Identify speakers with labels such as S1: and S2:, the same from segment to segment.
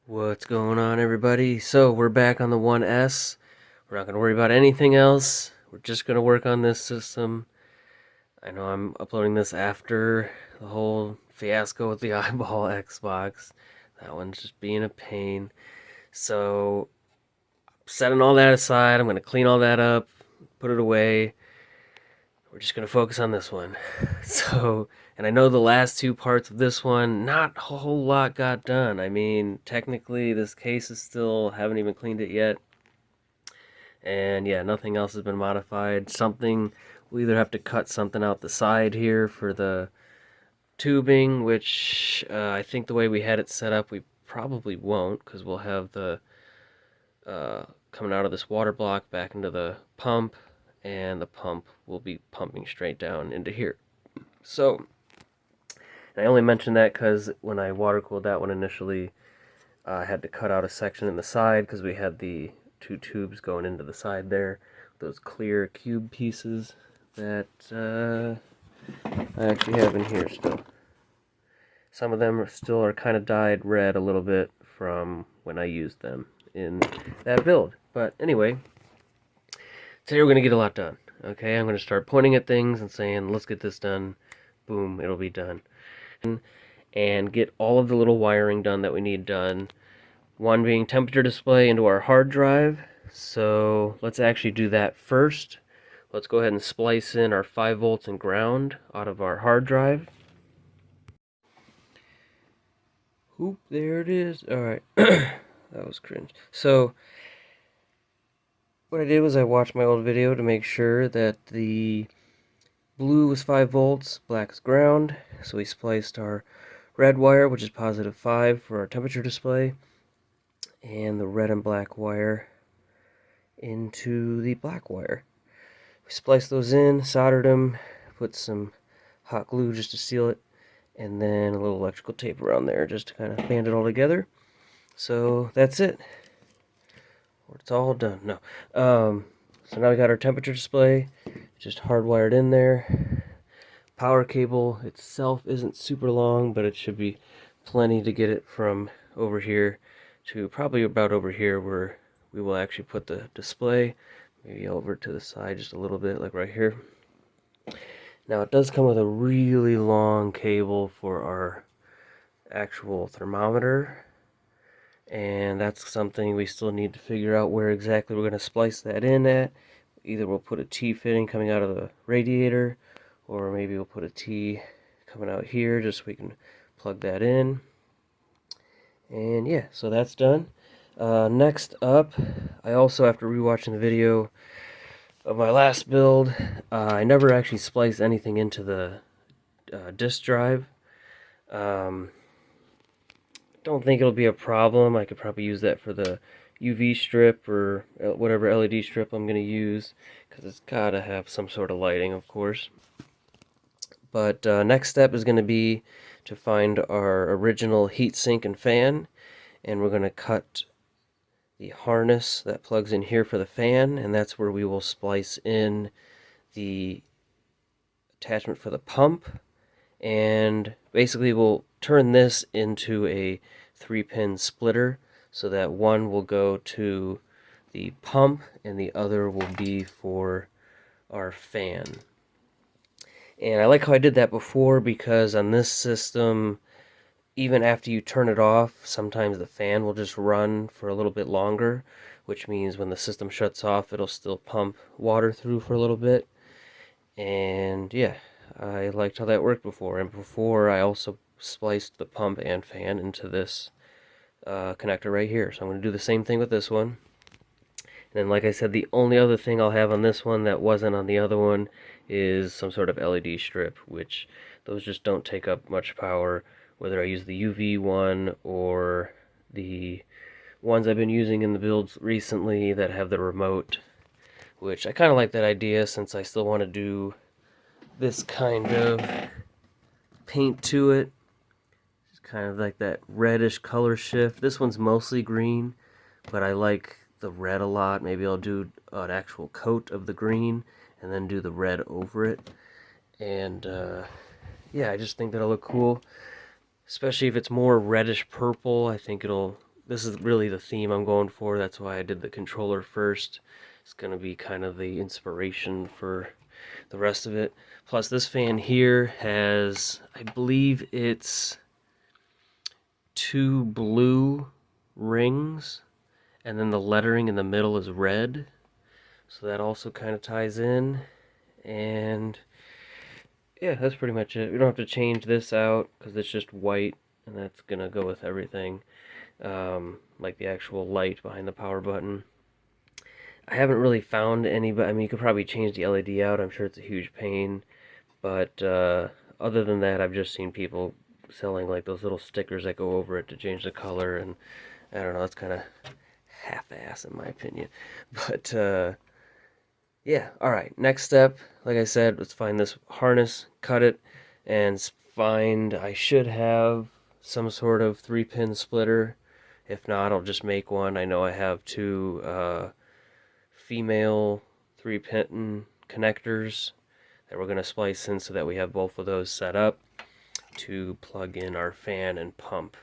S1: What's going on, everybody? So we're back on the 1S. We're not going to worry about anything else. We're just going to work on this system. I know I'm uploading this after the whole fiasco with the eyeball Xbox. That one's just being a pain. So setting all that aside, I'm going to clean all that up, put it away. We're just going to focus on this one. And I know the last two parts of this one, not a whole lot got done. I mean, technically, this case is still, haven't even cleaned it yet. And yeah, nothing else has been modified. We'll either have to cut something out the side here for the tubing, which I think the way we had it set up, we probably won't, because we'll have the coming out of this water block back into the pump, and the pump will be pumping straight down into here. So, and I only mentioned that because when I water cooled that one initially, I had to cut out a section in the side because we had the two tubes going into the side there. Those clear cube pieces that I actually have in here still. Some of them still are kind of dyed red a little bit from when I used them in that build. But anyway, today we're going to get a lot done. Okay, I'm going to start pointing at things and saying, let's get this done. Boom, it'll be done. And get all of the little wiring done that we need done. One being temperature display into our hard drive. So let's actually do that first. Let's go ahead and splice in our 5 volts and ground out of our hard drive. Oop, there it is. Alright, that was cringe. So what I did was I watched my old video to make sure that the blue was 5 volts, black is ground. So we spliced our red wire, which is positive 5 for our temperature display, and the red and black wire into the black wire. We spliced those in, soldered them, put some hot glue just to seal it, and then a little electrical tape around there just to kind of band it all together. So that's it. It's all done. No. So now we got our temperature display, just hardwired in there. Power cable itself isn't super long, but it should be plenty to get it from over here to probably about over here where we will actually put the display. Maybe over to the side just a little bit, like right here. Now it does come with a really long cable for our actual thermometer, and that's something we still need to figure out where exactly we're going to splice that in at. Either we'll put a T-fitting coming out of the radiator, or maybe we'll put a T coming out here just so we can plug that in. And yeah, so that's done. Next up, I also, after rewatching the video of my last build, I never actually spliced anything into the disk drive. Don't think it'll be a problem. I could probably use that for the UV strip or whatever LED strip I'm going to use, because it's got to have some sort of lighting, of course. But next step is going to be to find our original heatsink and fan, and we're going to cut the harness that plugs in here for the fan, and that's where we will splice in the attachment for the pump. And basically we'll turn this into a 3-pin splitter so that one will go to the pump and the other will be for our fan. And I like how I did that before, because on this system, even after you turn it off, sometimes the fan will just run for a little bit longer, which means when the system shuts off, it'll still pump water through for a little bit. And yeah, I liked how that worked before. And before, I also spliced the pump and fan into this connector right here. So I'm going to do the same thing with this one. And then, like I said, the only other thing I'll have on this one that wasn't on the other one is some sort of LED strip, which those just don't take up much power, whether I use the UV one or the ones I've been using in the builds recently that have the remote, which I kind of like that idea since I still want to do this kind of paint to it. It's kind of like that reddish color shift. This one's mostly green, but I like the red a lot. Maybe I'll do an actual coat of the green and then do the red over it. And yeah, I just think that'll look cool, especially if it's more reddish purple. I think it'll this is really the theme I'm going for. That's why I did the controller first. It's going to be kind of the inspiration for the rest of it. Plus, this fan here has, I believe it's 2 blue rings, and then the lettering in the middle is red. So that also kind of ties in. And yeah, that's pretty much it. We don't have to change this out because it's just white, and that's going to go with everything. Like the actual light behind the power button. I haven't really found any, but I mean, you could probably change the LED out. I'm sure it's a huge pain. But other than that, I've just seen people selling like those little stickers that go over it to change the color, and I don't know, that's kind of half-ass in my opinion. But yeah, alright, next step, like I said, let's find this harness, cut it, and find, I should have some sort of 3-pin splitter. If not, I'll just make one. I know I have 2 female 3-pin connectors that we're going to splice in so that we have both of those set up to plug in our fan and pump.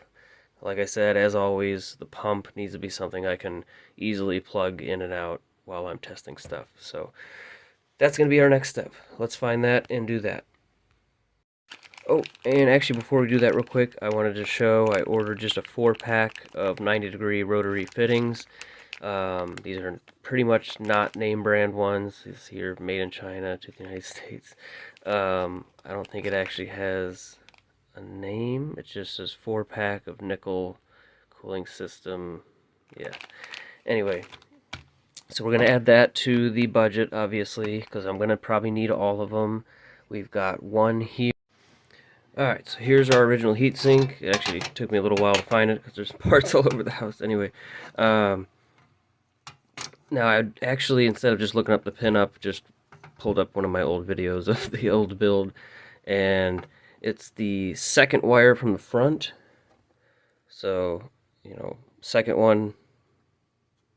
S1: Like I said, as always, the pump needs to be something I can easily plug in and out while I'm testing stuff. So that's going to be our next step. Let's find that and do that. Oh, and actually before we do that real quick, I wanted to show I ordered just a 4-pack of 90-degree rotary fittings. These are pretty much not name brand ones. These here made in China to the United States. I don't think it actually has a name. It just says 4-pack of nickel cooling system. Yeah. Anyway, so we're going to add that to the budget, obviously, because I'm going to probably need all of them. We've got one here. Alright, so here's our original heatsink. It actually took me a little while to find it because there's parts all over the house. Anyway, now I actually, instead of just looking up the pinup, just pulled up one of my old videos of the old build, and it's the second wire from the front. So, you know, second one,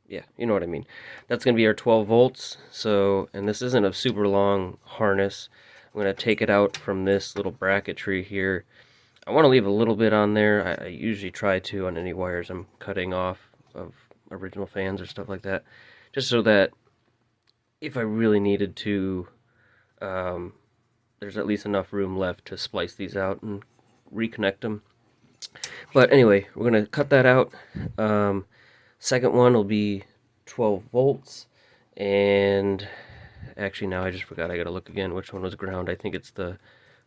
S1: yeah, you know what I mean. That's going to be our 12 volts. So, and this isn't a super long harness. I'm going to take it out from this little bracketry here. I want to leave a little bit on there. I usually try to on any wires I'm cutting off of original fans or stuff like that, just so that if I really needed to, there's at least enough room left to splice these out and reconnect them. But anyway, we're going to cut that out. Second one will be 12 volts, and actually now I just forgot, I gotta look again which one was ground. I think it's the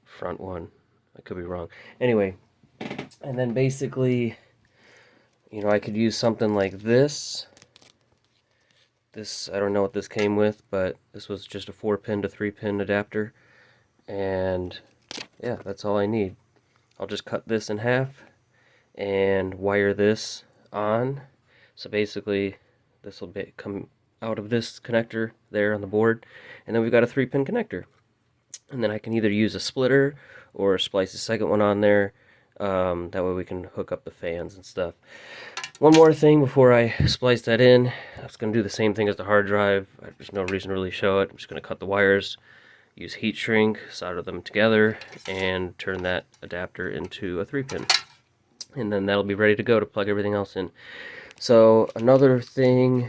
S1: front one. I could be wrong. Anyway, and then basically, you know, I could use something like this. This, I don't know what this came with, but this was just a 4-pin to 3-pin adapter. And yeah, that's all I need. I'll just cut this in half and wire this on. So basically, this will come out of this connector there on the board, and then we've got a 3-pin connector. And then I can either use a splitter or splice the second one on there. That way we can hook up the fans and stuff. One more thing before I splice that in. I was going to do the same thing as the hard drive. There's no reason to really show it. I'm just going to cut the wires, use heat shrink, solder them together, and turn that adapter into a 3-pin. And then that'll be ready to go to plug everything else in. So another thing,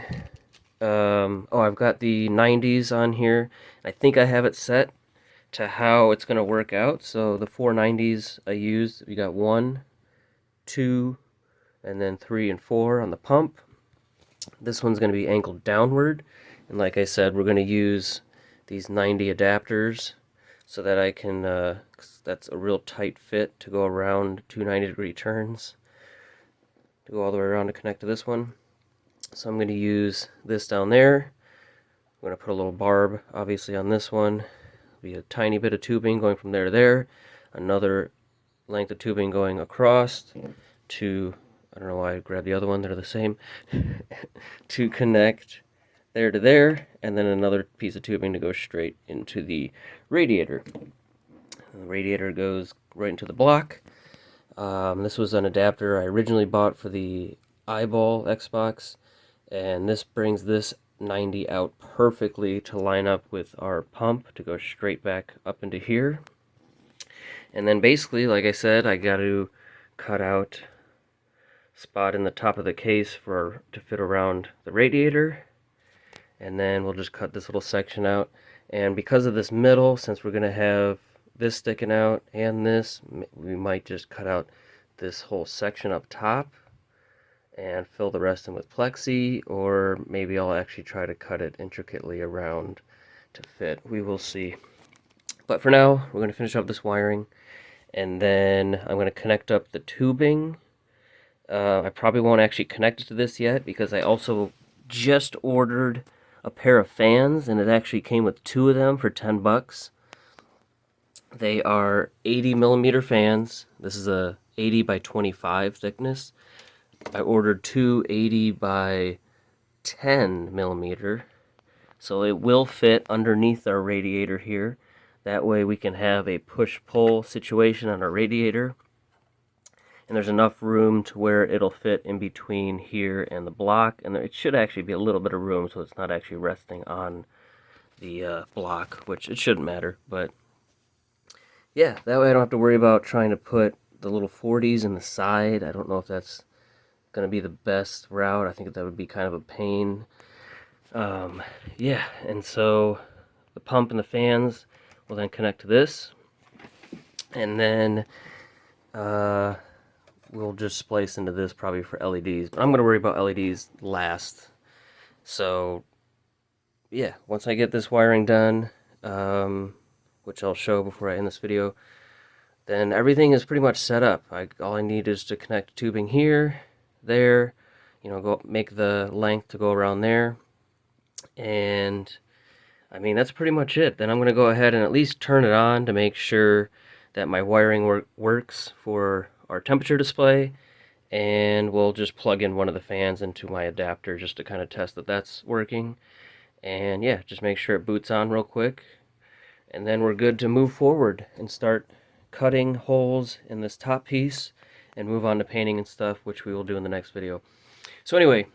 S1: oh, I've got the 90s on here. I think I have it set to how it's going to work out. So the 4 90s I used, we got 1, 2, and then 3 and 4 on the pump. This one's going to be angled downward, and like I said, we're going to use these 90 adapters so that I can, that's a real tight fit to go around 2 90-degree turns, to go all the way around to connect to this one. So I'm going to use this down there. I'm going to put a little barb obviously on this one. Be a tiny bit of tubing going from there to there, another length of tubing going across to, I don't know why I grabbed the other one, they're the same, to connect there to there, and then another piece of tubing to go straight into the radiator. The radiator goes right into the block. This was an adapter I originally bought for the Eyeball Xbox, and this brings this 90 out perfectly to line up with our pump to go straight back up into here. And then basically, like I said, I got to cut out spot in the top of the case to fit around the radiator. And then we'll just cut this little section out. And because of this middle, since we're going to have this sticking out and this, we might just cut out this whole section up top and fill the rest in with plexi, or maybe I'll actually try to cut it intricately around to fit. We will see. But for now, we're going to finish up this wiring, and then I'm going to connect up the tubing. I probably won't actually connect it to this yet because I also just ordered a pair of fans, and it actually came with 2 of them for 10 bucks. They are 80 millimeter fans. This is a 80 by 25 thickness. I ordered 2 80 by 10 millimeter, so it will fit underneath our radiator here. That way we can have a push-pull situation on our radiator, and there's enough room to where it'll fit in between here and the block, and it should actually be a little bit of room so it's not actually resting on the block, which it shouldn't matter. But yeah, that way I don't have to worry about trying to put the little 40s in the side. I don't know if that's going to be the best route. I think that would be kind of a pain. Yeah, and so the pump and the fans will then connect to this, and then we'll just splice into this probably for LEDs, but I'm going to worry about LEDs last. So yeah, once I get this wiring done, which I'll show before I end this video, then everything is pretty much set up. All I need is to connect tubing here, there, go make the length to go around there, and I mean that's pretty much it. Then I'm going to go ahead and at least turn it on to make sure that my wiring works for our temperature display, and we'll just plug in one of the fans into my adapter just to kind of test that that's working. And yeah, just make sure it boots on real quick, and then we're good to move forward and start cutting holes in this top piece and move on to painting and stuff, which we will do in the next video. So anyway,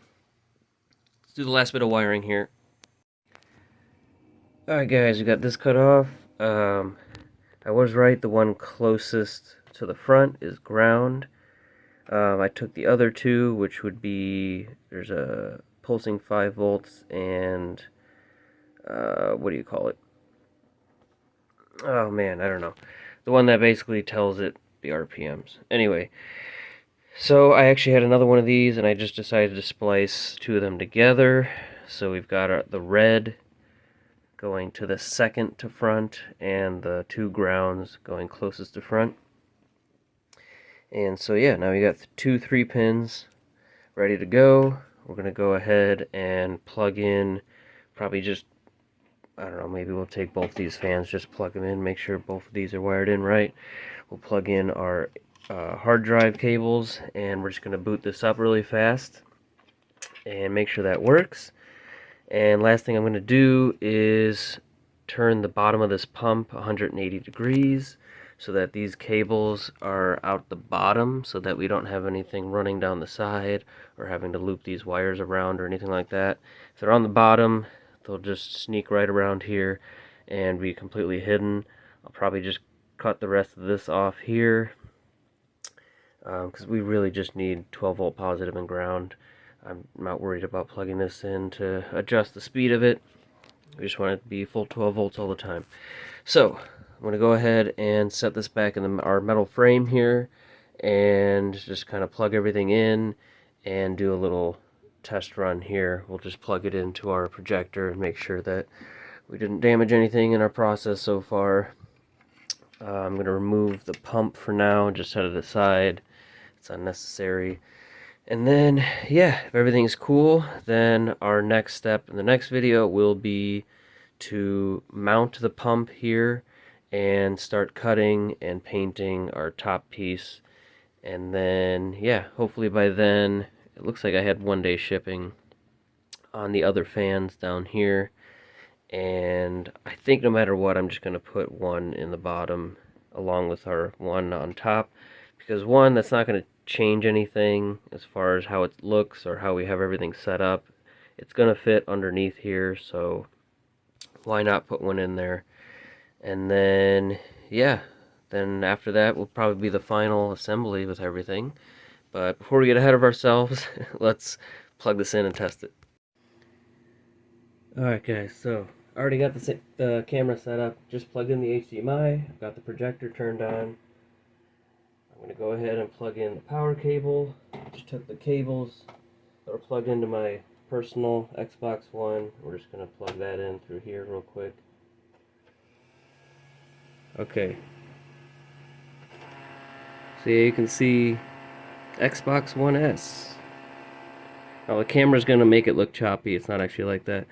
S1: let's do the last bit of wiring here. Alright guys, we got this cut off. I was right, the one closest to the front is ground. I took the other 2, which would be, there's a pulsing 5 volts and what do you call it? Oh man, I don't know. The one that basically tells it the RPMs. Anyway, so I actually had another one of these, and I just decided to splice 2 of them together. So we've got the red going to the second to front, and the 2 grounds going closest to front. And so yeah, now we got 2 3-pins ready to go. We're going to go ahead and plug in, probably just, I don't know, maybe we'll take both these fans, just plug them in, make sure both of these are wired in right. We'll plug in our hard drive cables, and we're just going to boot this up really fast and make sure that works. And last thing I'm going to do is turn the bottom of this pump 180 degrees so that these cables are out the bottom, so that we don't have anything running down the side or having to loop these wires around or anything like that. If they're on the bottom, they'll just sneak right around here and be completely hidden. I'll probably just cut the rest of this off here because we really just need 12 volt positive and ground. I'm not worried about plugging this in to adjust the speed of it. We just want it to be full 12 volts all the time. So I'm going to go ahead and set this back in our metal frame here and just kind of plug everything in and do a little test run here. We'll just plug it into our projector and make sure that we didn't damage anything in our process so far. I'm going to remove the pump for now, just set it aside. It's unnecessary. And then, yeah, if everything's cool, then our next step in the next video will be to mount the pump here and start cutting and painting our top piece. And then, yeah, hopefully by then, it looks like I had 1-day shipping on the other fans down here. And I think no matter what, I'm just going to put one in the bottom along with our one on top, because one, that's not going to change anything as far as how it looks or how we have everything set up. It's going to fit underneath here, so why not put one in there? And then, yeah, then after that will probably be the final assembly with everything. But before we get ahead of ourselves, let's plug this in and test it. Alright guys, so I already got the camera set up, just plugged in the HDMI, I've got the projector turned on. I'm going to go ahead and plug in the power cable. Just took the cables that are plugged into my personal Xbox One. We're just going to plug that in through here real quick. Okay. So yeah, you can see Xbox One S. Now the camera's going to make it look choppy. It's not actually like that.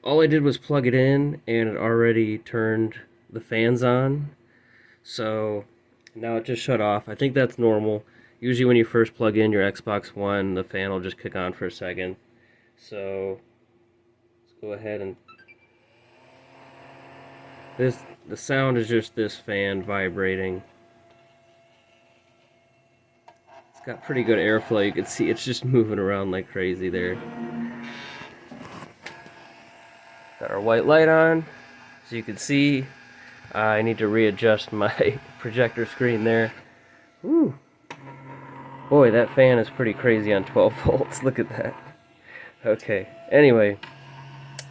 S1: All I did was plug it in and it already turned the fans on. So now it just shut off. I think that's normal. Usually when you first plug in your Xbox One, the fan will just kick on for a second. So let's go ahead and the sound is just this fan vibrating. It's got pretty good airflow. You can see it's just moving around like crazy there. Got our white light on. So you can see I need to readjust my projector screen there. Woo. Boy, that fan is pretty crazy on 12 volts. Look at that. Okay, anyway,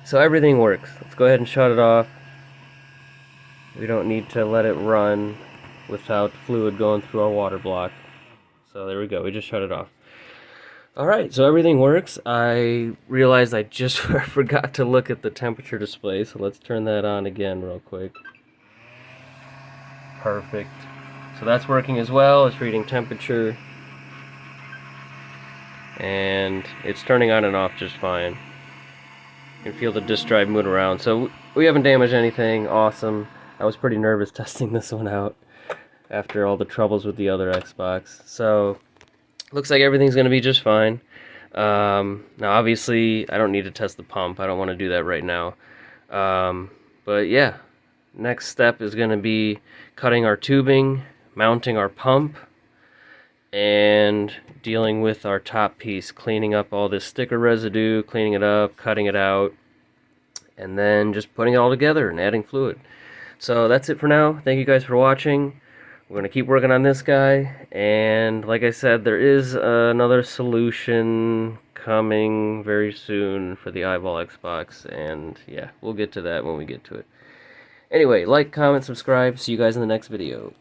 S1: so everything works. Let's go ahead and shut it off. We don't need to let it run without fluid going through our water block. So there we go, we just shut it off. Alright, so everything works. I realized I just forgot to look at the temperature display, so let's turn that on again real quick. Perfect. So that's working as well. It's reading temperature. And it's turning on and off just fine. You can feel the disk drive moving around. So we haven't damaged anything. Awesome. I was pretty nervous testing this one out after all the troubles with the other Xbox. So looks like everything's going to be just fine. Now obviously I don't need to test the pump. I don't want to do that right now. But yeah, next step is going to be cutting our tubing, mounting our pump, and dealing with our top piece, cleaning up all this sticker residue, cleaning it up, cutting it out, and then just putting it all together and adding fluid. So that's it for now. Thank you guys for watching. We're going to keep working on this guy, and like I said, there is another solution coming very soon for the eyeball Xbox, and yeah, we'll get to that when we get to it. Anyway, like, comment, subscribe. See you guys in the next video.